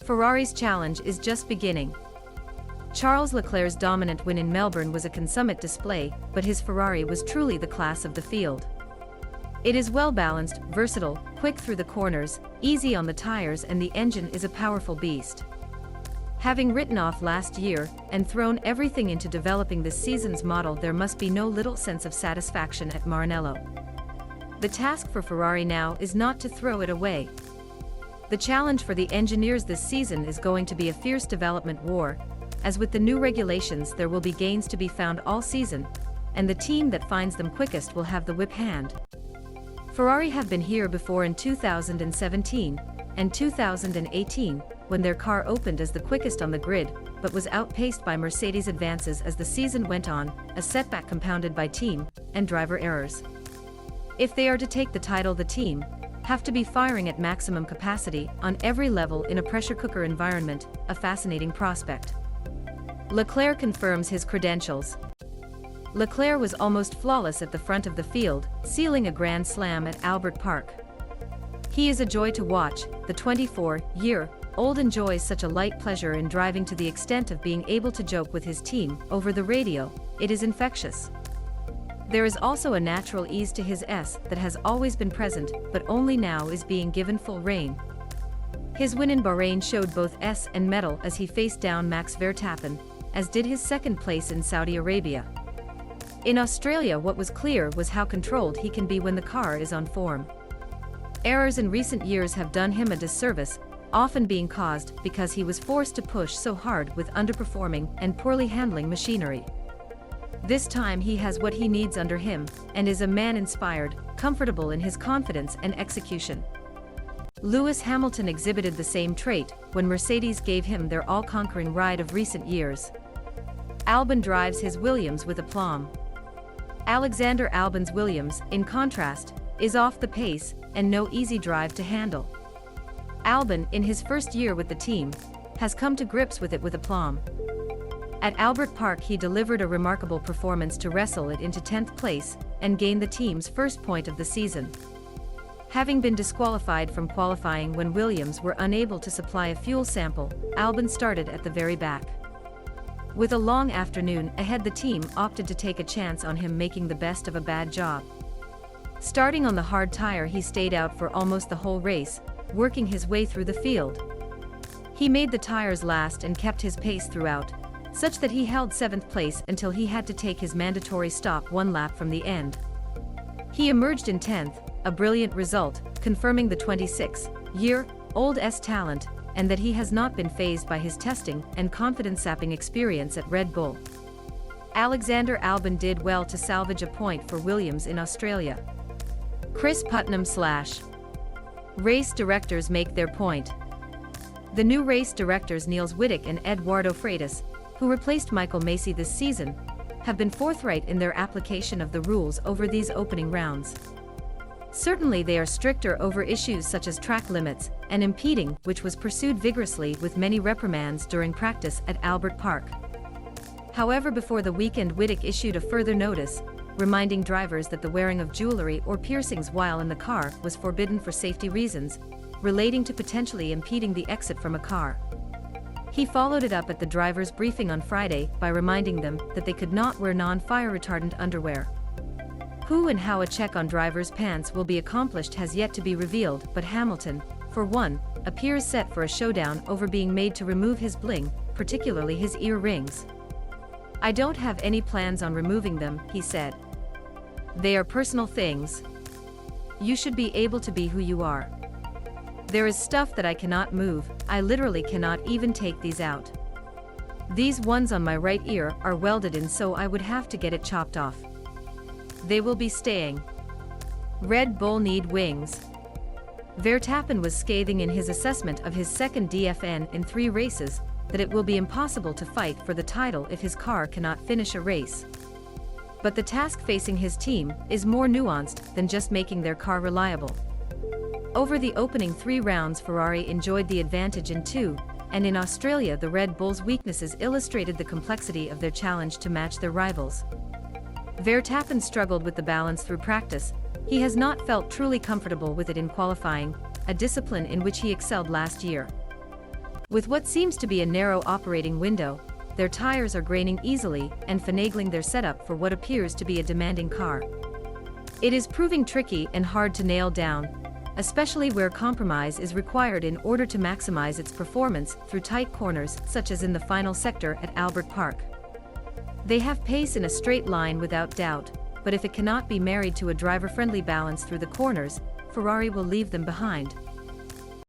Ferrari's challenge is just beginning. Charles Leclerc's dominant win in Melbourne was a consummate display, but his Ferrari was truly the class of the field. It is well-balanced, versatile, quick through the corners, easy on the tires, and the engine is a powerful beast. Having written off last year and thrown everything into developing this season's model, there must be no little sense of satisfaction at Maranello. The task for Ferrari now is not to throw it away. The challenge for the engineers this season is going to be a fierce development war, as with the new regulations there will be gains to be found all season, and the team that finds them quickest will have the whip hand. Ferrari have been here before in 2017 and 2018, when their car opened as the quickest on the grid, but was outpaced by Mercedes' advances as the season went on, a setback compounded by team and driver errors. If they are to take the title, the team have to be firing at maximum capacity on every level in a pressure cooker environment, a fascinating prospect. Leclerc confirms his credentials. Leclerc was almost flawless at the front of the field, sealing a grand slam at Albert Park. He is a joy to watch. The 24-year-old enjoys such a light pleasure in driving to the extent of being able to joke with his team over the radio. It is infectious. There is also a natural ease to his S that has always been present, but only now is being given full rein. His win in Bahrain showed both S and mettle as he faced down Max Verstappen, as did his second place in Saudi Arabia. In Australia, what was clear was how controlled he can be when the car is on form. Errors in recent years have done him a disservice, often being caused because he was forced to push so hard with underperforming and poorly handling machinery. This time he has what he needs under him, and is a man inspired, comfortable in his confidence and execution. Lewis Hamilton exhibited the same trait when Mercedes gave him their all-conquering ride of recent years. Albon drives his Williams with aplomb. Alexander Albon's Williams, in contrast, is off the pace and no easy drive to handle. Albon, in his first year with the team, has come to grips with it with aplomb. At Albert Park he delivered a remarkable performance to wrestle it into 10th place and gain the team's first point of the season. Having been disqualified from qualifying when Williams were unable to supply a fuel sample, Albon started at the very back. With a long afternoon ahead, the team opted to take a chance on him making the best of a bad job. Starting on the hard tire, he stayed out for almost the whole race, working his way through the field. He made the tires last and kept his pace throughout, such that he held 7th place until he had to take his mandatory stop one lap from the end. He emerged in 10th, a brilliant result, confirming the 26-year-old's talent, and that he has not been fazed by his testing and confidence-sapping experience at Red Bull. Alexander Albon did well to salvage a point for Williams in Australia. Chris Putnam / race directors make their point. The new race directors Niels Wittig and Eduardo Freitas, who replaced Michael Macy this season, have been forthright in their application of the rules over these opening rounds. Certainly they are stricter over issues such as track limits and impeding, which was pursued vigorously with many reprimands during practice at Albert Park. However, before the weekend, Wittig issued a further notice, reminding drivers that the wearing of jewelry or piercings while in the car was forbidden for safety reasons, relating to potentially impeding the exit from a car. He followed it up at the drivers' briefing on Friday by reminding them that they could not wear non-fire retardant underwear. Who and how a check on drivers' pants will be accomplished has yet to be revealed, but Hamilton, for one, appears set for a showdown over being made to remove his bling, particularly his ear rings. "I don't have any plans on removing them," he said. "They are personal things. You should be able to be who you are. There is stuff that I cannot move. I literally cannot even take these out. These ones on my right ear are welded in, so I would have to get it chopped off. They will be staying. Red Bull need wings." Verstappen was scathing in his assessment of his second DFN in 3 races, that it will be impossible to fight for the title if his car cannot finish a race. But the task facing his team is more nuanced than just making their car reliable. Over the opening 3 rounds, Ferrari enjoyed the advantage in 2, and in Australia the Red Bull's weaknesses illustrated the complexity of their challenge to match their rivals. Verstappen struggled with the balance through practice. He has not felt truly comfortable with it in qualifying, a discipline in which he excelled last year. With what seems to be a narrow operating window, their tires are graining easily and finagling their setup for what appears to be a demanding car. It is proving tricky and hard to nail down, especially where compromise is required in order to maximize its performance through tight corners such as in the final sector at Albert Park. They have pace in a straight line without doubt, but if it cannot be married to a driver-friendly balance through the corners, Ferrari will leave them behind.